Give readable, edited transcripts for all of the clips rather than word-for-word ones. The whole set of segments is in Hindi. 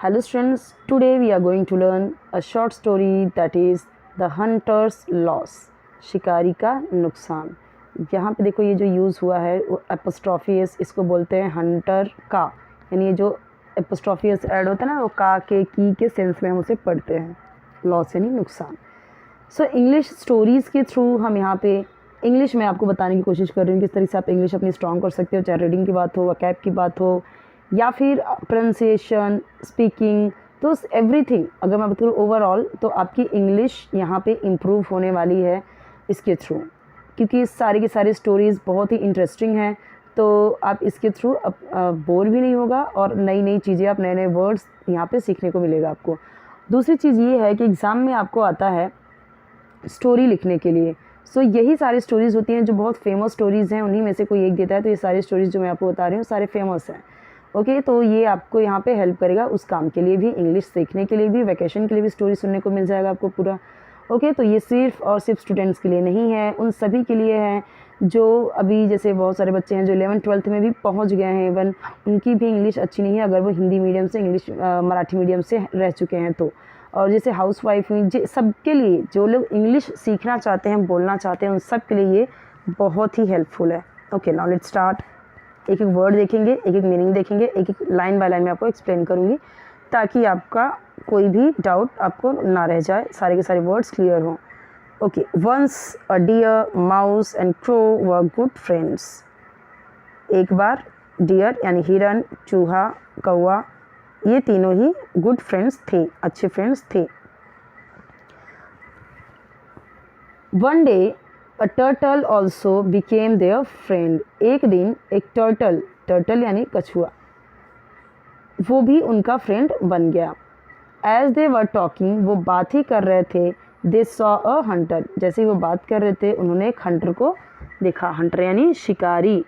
Hello students, today we are going to learn a short story that is The Hunter's Loss, शिकारी का नुकसान। यहाँ पे देखो ये जो यूज़ हुआ है एपोस्ट्रॉफी एस, इसको बोलते हैं हंटर का, यानी ये जो एपोस्ट्रॉफी एस ऐड होता है ना वो का के की के सेंस में हम उसे पढ़ते हैं। लॉस यानी नुकसान। सो इंग्लिश स्टोरीज़ के थ्रू हम यहाँ पे इंग्लिश में आपको बताने की कोशिश कर रही हूँ किस तरह से आप इंग्लिश अपनी स्ट्रॉन्ग कर सकते हो, चाहे रीडिंग की बात हो, वोकैब की बात हो या फिर प्रोनाउंसिएशन, स्पीकिंग, तो एवरीथिंग अगर मैं बात करूँ ओवरऑल तो आपकी इंग्लिश यहाँ पे इम्प्रूव होने वाली है इसके थ्रू, क्योंकि सारी की सारी स्टोरीज़ बहुत ही इंटरेस्टिंग हैं। तो आप इसके थ्रू बोर भी नहीं होगा और नई नई चीज़ें, आप नए नए वर्ड्स यहाँ पे सीखने को मिलेगा आपको। दूसरी चीज़ ये है कि एग्ज़ाम में आपको आता है स्टोरी लिखने के लिए। सो यही सारी स्टोरीज़ होती हैं जो बहुत फेमस स्टोरीज़ हैं, उन्हीं में से कोई एक देता है। तो ये सारी स्टोरीज़ जो मैं आपको बता रही हूँ सारे फेमस हैं। ओके, तो ये आपको यहाँ पे हेल्प करेगा उस काम के लिए भी, इंग्लिश सीखने के लिए भी, वैकेशन के लिए भी स्टोरी सुनने को मिल जाएगा आपको पूरा। ओके, तो ये सिर्फ और सिर्फ स्टूडेंट्स के लिए नहीं है, उन सभी के लिए है जो अभी जैसे बहुत सारे बच्चे हैं जो 11th-12th में भी पहुँच गए हैं, इवन उनकी भी इंग्लिश अच्छी नहीं है अगर वो हिंदी मीडियम से इंग्लिश मराठी मीडियम से रह चुके हैं तो। और जैसे हाउस वाइफ हुई, सबके लिए जो लोग इंग्लिश सीखना चाहते हैं, बोलना चाहते हैं, उन सब के लिए ये बहुत ही हेल्पफुल है। Okay, now let's start. एक एक वर्ड देखेंगे, एक एक मीनिंग देखेंगे, एक एक लाइन बाय लाइन में आपको एक्सप्लेन करूँगी ताकि आपका कोई भी डाउट आपको ना रह जाए, सारे के सारे वर्ड्स क्लियर हों। Okay, once a deer, mouse and crow were good friends. एक बार डियर यानी हिरन, चूहा, कौवा, ये तीनों ही गुड फ्रेंड्स थे, अच्छे फ्रेंड्स थे। One day a turtle also became there friend. एक दिन एक टर्टल यानी कछुआ, वो भी उनका फ्रेंड बन गया। एज दे वर टॉकिंग, वो बात ही कर रहे थे, दे सॉ अ हंटर, जैसे ही वो बात कर रहे थे उन्होंने एक हंटर को देखा। हंटर यानी शिकारी।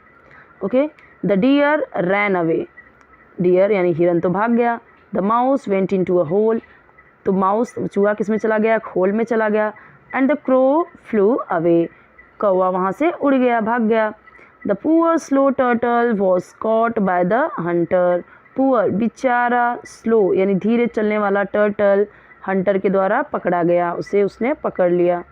Okay, the deer ran away, deer यानी हिरन तो भाग गया। The mouse went in to a hole, तो माउस चूहा किस में चला गया, होल में चला गया। And the crow flew away, कौवा वहाँ से उड़ गया, भाग गया। The poor slow turtle was caught by the hunter, poor बेचारा, स्लो यानी धीरे चलने वाला टर्टल हंटर के द्वारा पकड़ा गया, उसे उसने पकड़ लिया।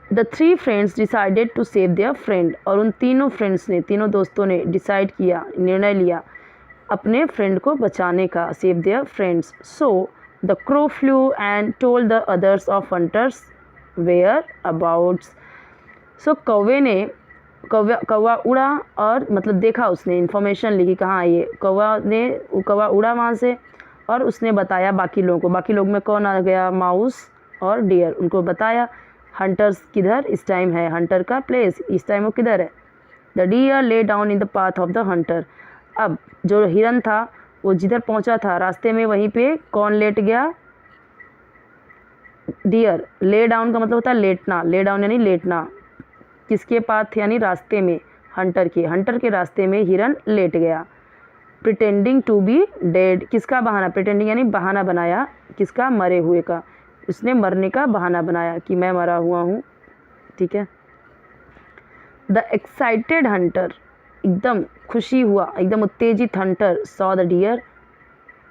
The three friends decided to save their friend, और उन तीनों फ्रेंड्स ने, तीनों दोस्तों ने डिसाइड किया, निर्णय लिया अपने फ्रेंड को बचाने का, save their friends. So the crow flew and told the others of hunters whereabouts. So कौवा उड़ा और मतलब देखा उसने, इन्फॉर्मेशन लिखी कहाँ ये, कौवा उड़ा वहाँ से और उसने बताया बाकी लोगों को। बाकी लोग में कौन आ गया, माउस और डियर, उनको बताया हंटर्स किधर इस टाइम है, हंटर का प्लेस इस टाइम वो किधर है। The deer lay down in the path of the hunter, अब जो हिरन था वो जिधर पहुंचा था रास्ते में वहीं पे कौन लेट गया, डियर। ले डाउन का मतलब होता है लेटना, ले डाउन यानी लेटना, किसके पाथ यानी रास्ते में, हंटर के रास्ते में हिरन लेट गया। प्रिटेंडिंग टू बी डेड, किसका बहाना, प्रिटेंडिंग यानी बहाना बनाया, किसका, मरे हुए का, उसने मरने का बहाना बनाया कि मैं मरा हुआ हूँ। ठीक है। द एक्साइटेड हंटर, एकदम खुशी हुआ, एकदम उत्तेजित hunter, saw the deer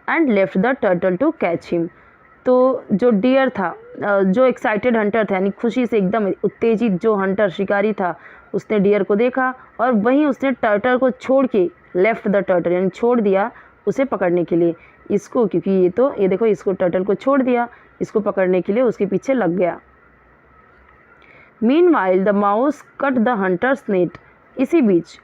and left the turtle to catch him. तो जो डियर था, जो एक्साइटेड हंटर था यानी खुशी से एकदम उत्तेजित जो हंटर शिकारी था, उसने डियर को देखा और वहीं उसने टर्टल को छोड़ के, लेफ्ट द टर्टल यानी छोड़ दिया उसे पकड़ने के लिए, इसको, क्योंकि ये देखो इसको टर्टल को छोड़ दिया, इसको पकड़ने के लिए उसके पीछे लग गया। Meanwhile the mouse cut the hunters net, इसी बीच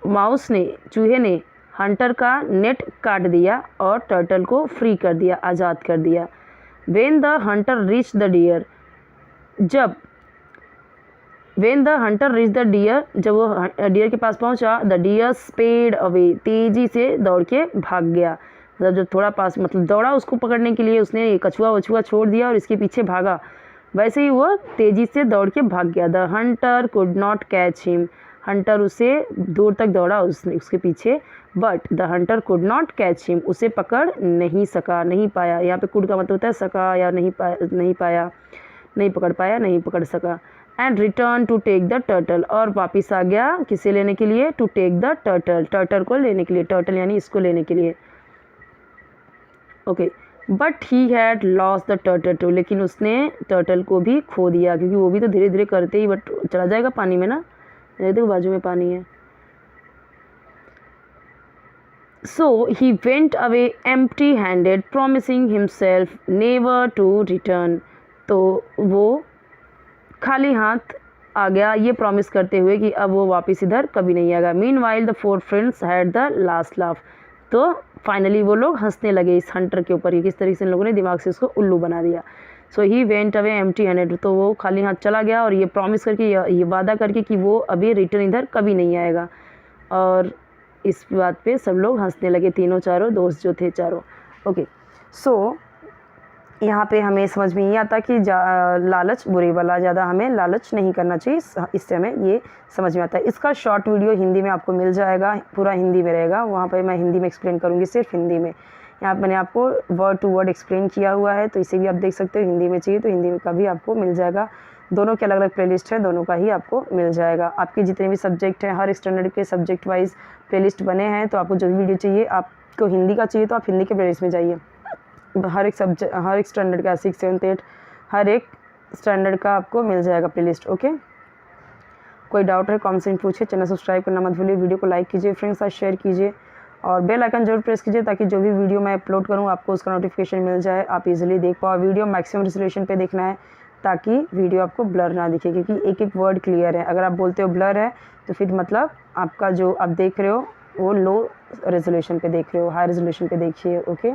माउस ने, चूहे ने हंटर का नेट काट दिया और टर्टल को फ्री कर दिया, आज़ाद कर दिया। When the hunter reach the deer, when the hunter reach the deer, जब वो डियर के पास पहुंचा, द डियर स्पेड अवे, तेजी से दौड़ के भाग गया। मतलब जब थोड़ा पास मतलब दौड़ा उसको पकड़ने के लिए, उसने कछुआ वछुआ छोड़ दिया और इसके पीछे भागा, वैसे ही वो तेजी से दौड़ के भाग गया। The Hunter could not catch him, Hunter उसे दूर तक दौड़ा उसके पीछे, but the Hunter could not catch him, उसे पकड़ नहीं सका, नहीं पाया। यहाँ पे कुड का मतलब होता है सका या नहीं पाया, नहीं पकड़ पाया, नहीं पकड़ सका। And return to take the turtle, और वापिस आ गया किसे लेने के लिए, to take the turtle, turtle को लेने के लिए, टर्टल यानी इसको लेने के लिए। Okay, but he had lost the turtle too, लेकिन उसने टर्टल को भी खो दिया, क्योंकि वो भी तो धीरे धीरे करते ही बट चला जाएगा पानी में ना, देखो बाजू में पानी है। So he went away empty-handed, promising himself never to return. तो वो खाली हाथ आ गया, ये प्रॉमिस करते हुए कि अब वो वापस इधर कभी नहीं आएगा। Meanwhile the four friends had the last laugh. तो फाइनली वो लोग हंसने लगे इस हंटर के ऊपर, किस तरीके से इन लोगों ने दिमाग से उसको उल्लू बना दिया। सो ही वेंट अवे empty-handed, तो वो खाली हाथ चला गया और ये प्रॉमिस करके, ये वादा करके कि वो अभी रिटर्न इधर कभी नहीं आएगा। और इस बात पे सब लोग हंसने लगे, तीनों चारों दोस्त जो थे चारों। ओके, सो यहाँ पे हमें समझ में ये आता कि लालच बुरी वाला, ज़्यादा हमें लालच नहीं करना चाहिए, इससे हमें ये समझ में आता है। इसका शॉर्ट वीडियो हिंदी में आपको मिल जाएगा, पूरा हिंदी में रहेगा, वहाँ पे मैं हिंदी में एक्सप्लेन करूँगी, सिर्फ हिंदी में। यहाँ मैंने आपको वर्ड टू वर्ड एक्सप्लेन किया हुआ है, तो इसे भी आप देख सकते हो। हिंदी में चाहिए तो हिंदी में का भी आपको मिल जाएगा, दोनों के अलग अलग प्लेलिस्ट है, दोनों का ही आपको मिल जाएगा। आपके जितने भी सब्जेक्ट हैं, हर स्टैंडर्ड के सब्जेक्ट वाइज प्लेलिस्ट बने हैं, तो आपको जो भी वीडियो चाहिए, आपको हिंदी का चाहिए तो आप हिंदी के प्लेलिस्ट में जाइए। हर एक सब्जेक्ट, हर एक स्टैंडर्ड का 6, 7, 8 हर एक स्टैंडर्ड का आपको मिल जाएगा प्लेलिस्ट। ओके, कोई डाउट है कमेंट में पूछिए, चैनल सब्सक्राइब करना मत भूलिए, वीडियो को लाइक कीजिए, फ्रेंड्स के साथ शेयर कीजिए और बेल आइकन जरूर प्रेस कीजिए, ताकि जो भी वीडियो मैं अपलोड करूँ आपको उसका नोटिफिकेशन मिल जाए, आप इजीली देख पाओ। वीडियो मैक्सिमम रेजोल्यूशन पे देखना है, ताकि वीडियो आपको ब्लर ना दिखे, क्योंकि एक एक वर्ड क्लियर है। अगर आप बोलते हो ब्लर है तो फिर मतलब आपका जो आप देख रहे हो वो लो रेजोल्यूशन पे देख रहे हो, हाई रेजोल्यूशन पे देखिए। ओके।